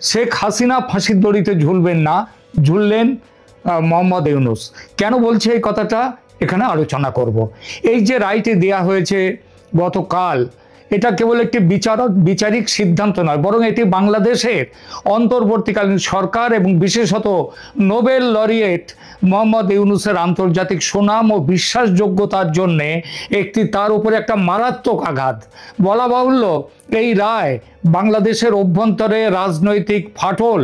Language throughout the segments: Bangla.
শেখ হাসিনা ফাঁসির দড়িতে ঝুলবেন না, ঝুললেন মোহাম্মদ ইউনূস। কেন বলছে এই কথাটা এখানে আলোচনা করব। এই যে রায়টি দেয়া হয়েছে গতকাল, এটা কেবল একটি বিচারিক সিদ্ধান্ত নয়, বরং এটি বাংলাদেশের অন্তর্বর্তীকালীন সরকার এবং বিশেষত নোবেল লরিয়েট মোহাম্মদ ইউনূসের আন্তর্জাতিক সুনাম ও বিশ্বাসযোগ্যতার জন্য একটি তার উপরে একটা মারাত্মক আঘাত। বলা বাহুল্য, এই রায় বাংলাদেশের অভ্যন্তরে রাজনৈতিক ফাটল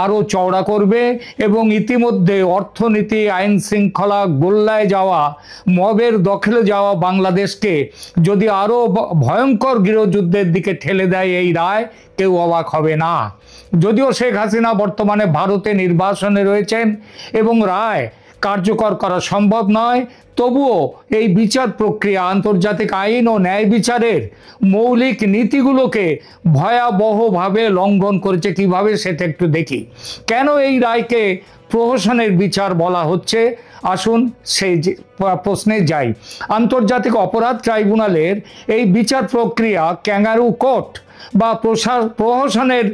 আরও চওড়া করবে এবং ইতিমধ্যে অর্থনীতি, আইন শৃঙ্খলা গোল্লায় যাওয়া, মবের দখলে যাওয়া বাংলাদেশকে যদি আরও ভয়ঙ্কর গৃহযুদ্ধের দিকে ঠেলে দেয় এই রায়, কেউ অবাক হবে না। যদিও শেখ হাসিনা বর্তমানে ভারতে নির্বাসনে রয়েছেন এবং রায় কার্যকর করা সম্ভব নয়, তবুও এই বিচার প্রক্রিয়া আন্তর্জাতিক আইন ও ন্যায় বিচারের মৌলিক নীতিগুলোকে ভয়াবহভাবে লঙ্ঘন করেছে। কিভাবে সেটা একটু দেখি। কেন এই রায়কে প্রহসনের বিচার বলা হচ্ছে, আসুন সেই প্রশ্নে যাই। আন্তর্জাতিক অপরাধ ট্রাইব্যুনালের এই বিচার প্রক্রিয়া ক্যাঙ্গারু কোর্ট বা প্রহসনের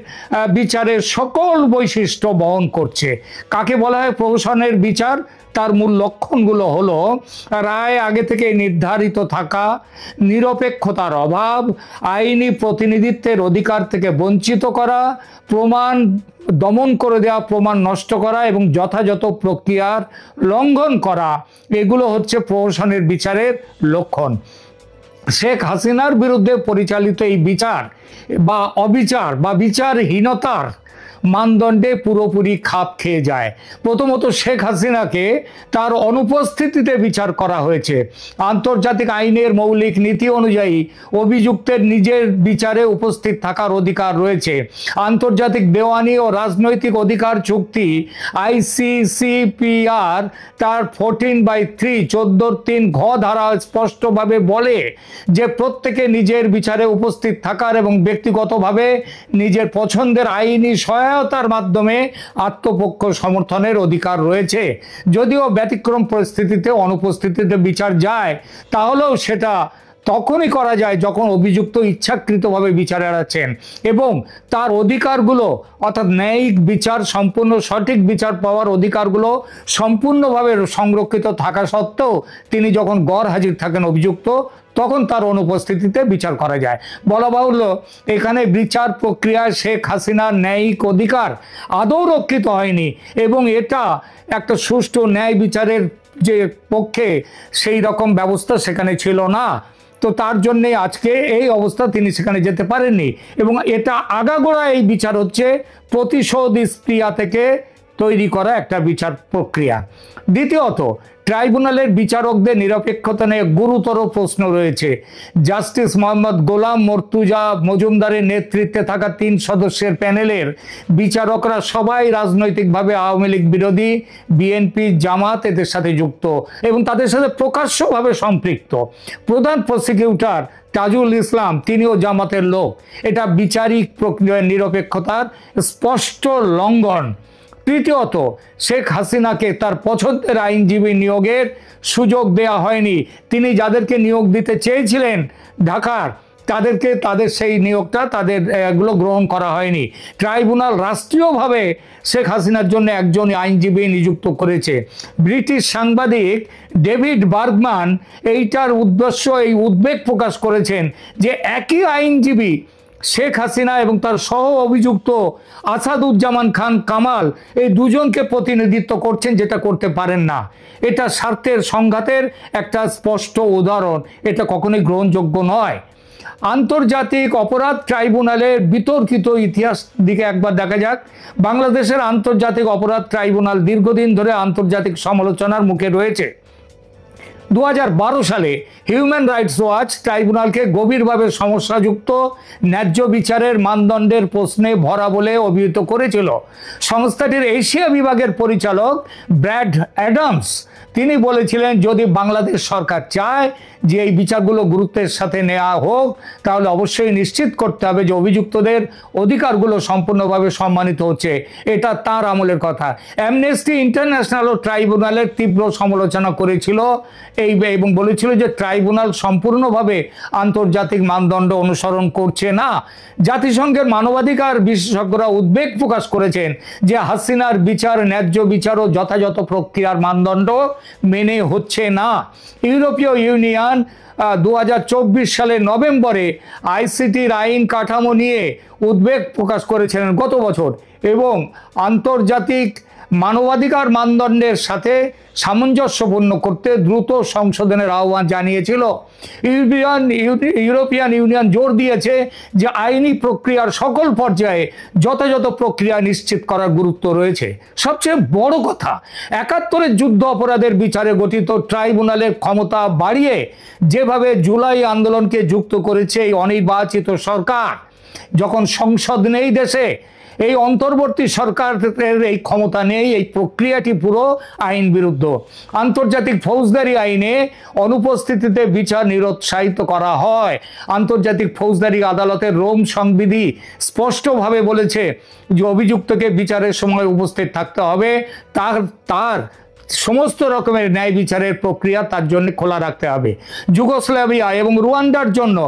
বিচারের সকল বৈশিষ্ট্য বহন করছে। কাকে বলা হয় প্রহসনের বিচার? তার মূল লক্ষণগুলো হলো রায় আগে থেকে নির্ধারিত থাকা, নিরপেক্ষতার অভাব, আইনি প্রতিনিধিত্বের অধিকার থেকে বঞ্চিত করা, প্রমাণ দমন করে দেওয়া, প্রমাণ নষ্ট করা এবং যথাযথ প্রক্রিয়ার লঙ্ঘন করা। এগুলো হচ্ছে প্রহসনের বিচারের লক্ষণ। শেখ হাসিনার বিরুদ্ধে পরিচালিত এই বিচার বা অবিচার বা বিচারহীনতার মানদণ্ডে পুরোপুরি খাপ খেয়ে যায়। প্রথমত, শেখ হাসিনাকে তার অনুপস্থিতিতে বিচার করা হয়েছে। আন্তর্জাতিক আইনের মৌলিক নীতি অনুযায়ী অভিযুক্তের নিজের বিচারে উপস্থিত থাকার অধিকার রয়েছে। আন্তর্জাতিক দেওয়ানি ও রাজনৈতিক অধিকার চুক্তি ICCPR তার 14/3 14(3) ঘ ধারা স্পষ্টভাবে বলে যে প্রত্যেকে নিজের বিচারে উপস্থিত থাকার এবং ব্যক্তিগতভাবে নিজের পছন্দের আইনি সহায়তার মাধ্যমে আত্মপক্ষ সমর্থনের অধিকার রয়েছে। যদিও ব্যতিক্রম পরিস্থিতিতে অনুপস্থিতিতে বিচার যায়, তাহলেও সেটা তখনই করা যায় যখন অভিযুক্ত ইচ্ছাকৃতভাবে বিচার এড়াচ্ছেন এবং তার অধিকারগুলো অর্থাৎ ন্যায়িক বিচার, সম্পূর্ণ সঠিক বিচার পাওয়ার অধিকারগুলো সম্পূর্ণভাবে সংরক্ষিত থাকা সত্ত্বেও তিনি যখন গড় হাজির থাকেন অভিযুক্ত, তখন তার অনুপস্থিতিতে বিচার করা যায়। বলা বাহুল্য, এখানে বিচার প্রক্রিয়ায় শেখ হাসিনার ন্যায়িক অধিকার আদৌ রক্ষিত হয়নি এবং এটা একটা সুষ্ঠু ন্যায় বিচারের যে পক্ষে সেই রকম ব্যবস্থা সেখানে ছিল না। তো তার জন্যে আজকে এই অবস্থা, তিনি সেখানে যেতে পারেননি এবং এটা আগাগোড়া এই বিচার হচ্ছে প্রতিশোধ স্পৃহা থেকে তৈরি করা একটা বিচার প্রক্রিয়া। দ্বিতীয়ত, ট্রাইব্যুনালের বিচারকদের নিরপেক্ষতা নিয়ে গুরুতর প্রশ্ন রয়েছে। জাস্টিস মোহাম্মদ গোলাম মর্তুজা মজুমদারের নেতৃত্বে থাকা 3 সদস্যের প্যানেলের বিচারকরা সবাই রাজনৈতিকভাবে আওয়ামী লীগ বিরোধী, বিএনপি, জামাত এদের সাথে যুক্ত এবং তাদের সাথে প্রকাশ্যভাবে সম্পৃক্ত। প্রধান প্রসিকিউটর তাজুল ইসলাম, তিনিও জামাতের লোক। এটা বিচারিক প্রক্রিয়ার নিরপেক্ষতার স্পষ্ট লঙ্ঘন। তৃতীয়ত, শেখ হাসিনাকে তার পছন্দের আইনজীবী নিয়োগের সুযোগ দেয়া হয়নি। তিনি যাদেরকে নিয়োগ দিতে চেয়েছিলেন ঢাকার, তাদের সেই নিয়োগটা এগুলো গ্রহণ করা হয়নি। ট্রাইব্যুনাল রাষ্ট্রীয়ভাবে শেখ হাসিনার জন্য একজন আইনজীবী নিযুক্ত করেছে। ব্রিটিশ সাংবাদিক ডেভিড বার্গম্যান এইটার এই উদ্বেগ প্রকাশ করেছেন যে একই আইনজীবী শেখ হাসিনা এবং তার সহ অভিযুক্ত আসাদুজ্জামান খান কামাল এই দুজনকে প্রতিনিধিত্ব করছেন, যেটা করতে পারেন না। এটা স্বার্থের সংঘাতের একটা স্পষ্ট উদাহরণ। এটা কখনোই গ্রহণযোগ্য নয়। আন্তর্জাতিক অপরাধ ট্রাইব্যুনালের বিতর্কিত ইতিহাস দিকে একবার দেখা যাক। বাংলাদেশের আন্তর্জাতিক অপরাধ ট্রাইব্যুনাল দীর্ঘদিন ধরে আন্তর্জাতিক সমালোচনার মুখে রয়েছে। 2012 সালে হিউম্যান রাইটস ওয়াচ ট্রাইব্যুনালকে গভীরভাবে সমস্যাযুক্ত, ন্যায্য বিচারের মানদণ্ডের প্রশ্নে ভরা বলে অভিহিত করেছিল। সংস্থাটির এশিয়া বিভাগের পরিচালক ব্র্যাড অ্যাডামস তিনি বলেছিলেন যদি বাংলাদেশ সরকার চায় যে এই বিচারগুলো গুরুত্বের সাথে নেওয়া হোক তাহলে অবশ্যই নিশ্চিত করতে হবে যে অভিযুক্তদের অধিকারগুলো সম্পূর্ণভাবে সম্মানিত হচ্ছে। এটা তার আমলের কথা। অ্যামনেস্টি ইন্টারন্যাশনাল ও ট্রাইব্যুনালের তীব্র সমালোচনা করেছিল এবং বলেছিল যে ট্রাইব্যুনাল সম্পূর্ণভাবে আন্তর্জাতিক মানদণ্ড অনুসরণ করছে না। জাতিসংঘের মানবাধিকার বিশেষজ্ঞরা উদ্বেগ প্রকাশ করেছেন যে হাসিনার বিচার ন্যায্য বিচার ও যথাযথ প্রক্রিয়ার মানদণ্ড মেনে হচ্ছে না। ইউরোপীয় ইউনিয়ন 2024 সালের নভেম্বরে আইসিটির আইন কাঠামো নিয়ে উদ্বেগ প্রকাশ করেছিলেন গত বছর এবং আন্তর্জাতিক মানবাধিকার মানদণ্ডের সাথে সামঞ্জস্যপূর্ণ করতে দ্রুত সংশোধনের আহ্বান জানিয়েছিল। ইউরোপিয়ান ইউনিয়ন জোর দিয়েছে যে আইনি প্রক্রিয়ার সকল পর্যায়ে যথাযথ প্রক্রিয়া নিশ্চিত করার গুরুত্ব রয়েছে। সবচেয়ে বড় কথা, 71-এর যুদ্ধ অপরাধের বিচারে গঠিত ট্রাইব্যুনালের ক্ষমতা বাড়িয়ে যেভাবে জুলাই আন্দোলনকে যুক্ত করেছে এই অনির্বাচিত সরকার, যখন সংসদ নেই দেশে, এই অন্তর্বর্তী সরকারের এই ক্ষমতা নেই, এই প্রক্রিয়াটি পুরো আইন বিরুদ্ধ। আন্তর্জাতিক ফৌজদারি আইনে অনুপস্থিতিতে বিচার নিরুৎসাহিত করা হয়। আন্তর্জাতিক ফৌজদারি আদালতের রোম সংবিধি স্পষ্টভাবে বলেছে যে অভিযুক্তকে বিচারের সময় উপস্থিত থাকতে হবে, তার সমস্ত রকমের ন্যায় বিচারের প্রক্রিয়া তার জন্য খোলা রাখতে হবে। যুগোস্লাভিয়া এবং রুয়ান্ডার জন্য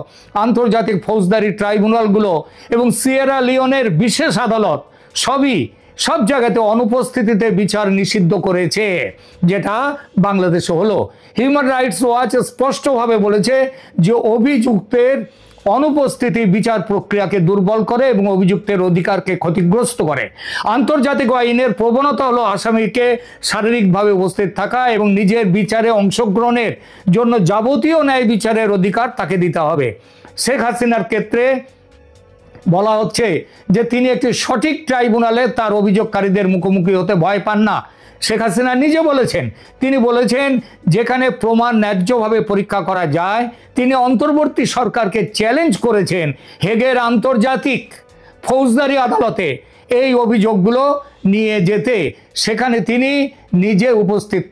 আন্তর্জাতিক ফৌজদারি ট্রাইব্যুনালগুলো এবং সিয়েরা লিওনের বিশেষ আদালত সব জায়গাতে অনুপস্থিতিতে বিচার নিষিদ্ধ করেছে, যেটা বাংলাদেশে হলো। হিউম্যান রাইটস ওয়াচ স্পষ্টভাবে বলেছে যে অভিযুক্তের অনুপস্থিতি বিচার প্রক্রিয়াকে দুর্বল করে এবং অভিযুক্তের অধিকারকে ক্ষতিগ্রস্ত করে। আন্তর্জাতিক আইনের প্রবণতা হলো আসামিকে শারীরিকভাবে উপস্থিত থাকা এবং নিজের বিচারে অংশগ্রহণের জন্য যাবতীয় ন্যায় বিচারের অধিকার তাকে দিতে হবে। শেখ হাসিনার ক্ষেত্রে বলা হচ্ছে যে তিনি একটি সঠিক ট্রাইব্যুনালে তার অভিযোগকারীদের মুখোমুখি হতে ভয় পান না। শেখ হাসিনা নিজে বলেছেন, তিনি বলেছেন যেখানে প্রমাণ ন্যায্যভাবে পরীক্ষা করা যায়। তিনি অন্তর্বর্তী সরকারকে চ্যালেঞ্জ করেছেন হেগের আন্তর্জাতিক ফৌজদারি আদালতে এই অভিযোগগুলো নিয়ে যেতে। সেখানে তিনি নিজে উপস্থিত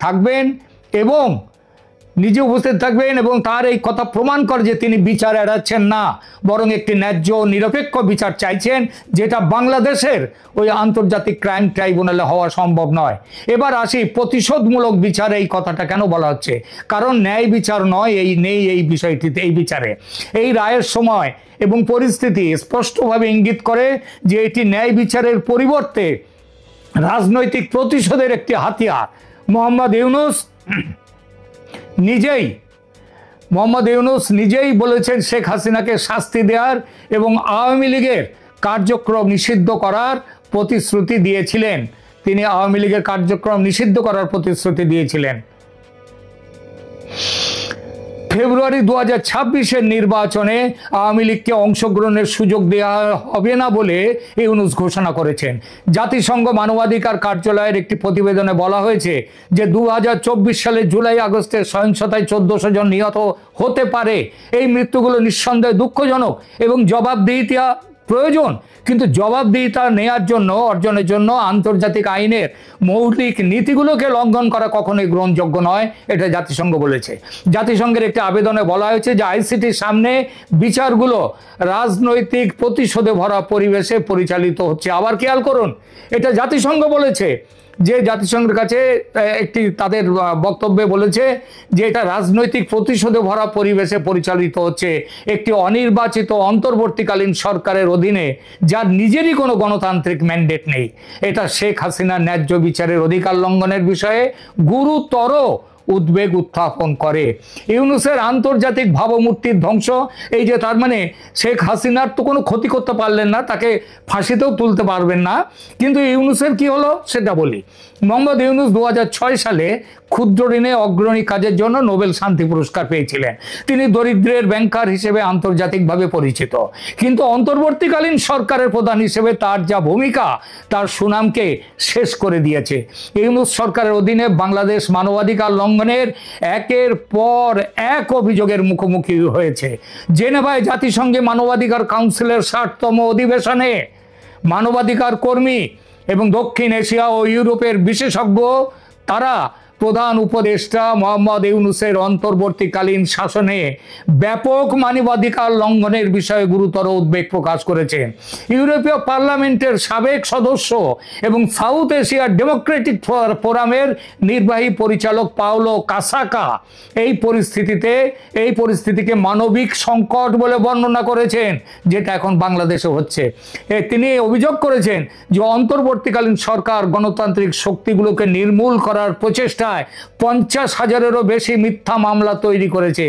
থাকবেন এবং তার এই কথা প্রমাণ করে যে তিনি বিচার এড়াচ্ছেন না, বরং একটি ন্যায্য নিরপেক্ষ বিচার চাইছেন, যেটা বাংলাদেশের ওই আন্তর্জাতিক ক্রাইম ট্রাইব্যুনালে হওয়া সম্ভব নয়। এবার আসি প্রতিশোধমূলক বিচার, এই কথাটা কেন বলা হচ্ছে? কারণ ন্যায় বিচার নয়, এই বিষয়টিতে, এই বিচারে এই রায়ের সময় এবং পরিস্থিতি স্পষ্টভাবে ইঙ্গিত করে যে এটি ন্যায় বিচারের পরিবর্তে রাজনৈতিক প্রতিশোধের একটি হাতিয়ার। মোহাম্মদ ইউনূস নিজেই বলেছেন শেখ হাসিনাকে শাস্তি দেওয়ার এবং আওয়ামী লীগের কার্যক্রম নিষিদ্ধ করার প্রতিশ্রুতি দিয়েছিলেন। তিনি আওয়ামী লীগের কার্যক্রম নিষিদ্ধ করার প্রতিশ্রুতি দিয়েছিলেন। ফেব্রুয়ারি 2026-এর নির্বাচনে আওয়ামী লীগকে অংশগ্রহণের সুযোগ দেওয়া হবে না বলে ইউনূস ঘোষণা করেছেন। জাতিসংঘ মানবাধিকার কার্যালয়ের একটি প্রতিবেদনে বলা হয়েছে যে 2024 সালের জুলাই আগস্টের সহিংসতায় 1400 জন নিহত হতে পারে। এই মৃত্যুগুলো নিঃসন্দেহে দুঃখজনক এবং জবাবদিহিতা প্রয়োজন, কিন্তু জবাবদিহিতা অর্জনের জন্য আন্তর্জাতিক আইনের মৌলিক নীতিগুলোকে লঙ্ঘন করা কখনোই গ্রহণযোগ্য নয়, এটা জাতিসংঘ বলেছে। জাতিসংঘের একটি আবেদনে বলা হয়েছে যে আইসিটির সামনে বিচারগুলো রাজনৈতিক প্রতিশোধে ভরা পরিবেশে পরিচালিত হচ্ছে। আবার খেয়াল করুন, এটা জাতিসংঘ বলেছে, যে জাতিসংঘের কাছে একটি তাদের বক্তব্যে বলেছে যে এটা রাজনৈতিক প্রতিশোধে ভরা পরিবেশে পরিচালিত হচ্ছে একটি অনির্বাচিত অন্তর্বর্তীকালীন সরকারের অধীনে, যার নিজেরই কোনো গণতান্ত্রিক ম্যান্ডেট নেই। এটা শেখ হাসিনার ন্যায্য বিচারের অধিকার লঙ্ঘনের বিষয়ে গুরুতর উদ্বেগ উত্থাপন করে। ইউনূসের আন্তর্জাতিক ভাবমূর্তির ধ্বংস, এই যে তার মানে শেখ হাসিনার তো কোনো ক্ষতি করতে পারলেন না, তাকে ফাঁসিতেও তুলতে পারবেন না, কিন্তু ইউনূসের কি হলো সেটা বলি। মোহাম্মদ ইউনূস 2006 সালে ক্ষুদ্র ঋণে অগ্রণী কাজের জন্য নোবেল শান্তি পুরস্কার পেয়েছিলেন। তিনি দরিদ্রের ব্যাংকার হিসেবে আন্তর্জাতিকভাবে পরিচিত, কিন্তু অন্তর্বর্তীকালীন সরকারের প্রধান হিসেবে তার যা ভূমিকা তার সুনামকে শেষ করে দিয়েছে। ইউনূস সরকারের অধীনে বাংলাদেশ মানবাধিকার লঙ্ঘনের একের পর এক অভিযোগের মুখোমুখি হয়েছে। জেনেভায় জাতিসংঘে মানবাধিকার কাউন্সিলের 60তম অধিবেশনে মানবাধিকার কর্মী এবং দক্ষিণ এশিয়া ও ইউরোপের বিশেষজ্ঞ তারা প্রধান উপদেষ্টা মোহাম্মদ ইউনূসের অন্তর্বর্তীকালীন শাসনে ব্যাপক মানবাধিকার লঙ্ঘনের বিষয়ে গুরুতর উদ্বেগ প্রকাশ করেছেন। ইউরোপীয় পার্লামেন্টের সাবেক সদস্য এবং সাউথ এশিয়া ডেমোক্রেটিক ফোরামের নির্বাহী পরিচালক পাওলো কাসাকা এই পরিস্থিতিকে মানবিক সংকট বলে বর্ণনা করেছেন, যেটা এখন বাংলাদেশে হচ্ছে। তিনি অভিযোগ করেছেন যে অন্তর্বর্তীকালীন সরকার গণতান্ত্রিক শক্তিগুলোকে নির্মূল করার প্রচেষ্টায় 50,000-এরও বেশি মিথ্যা মামলা তৈরি করেছে।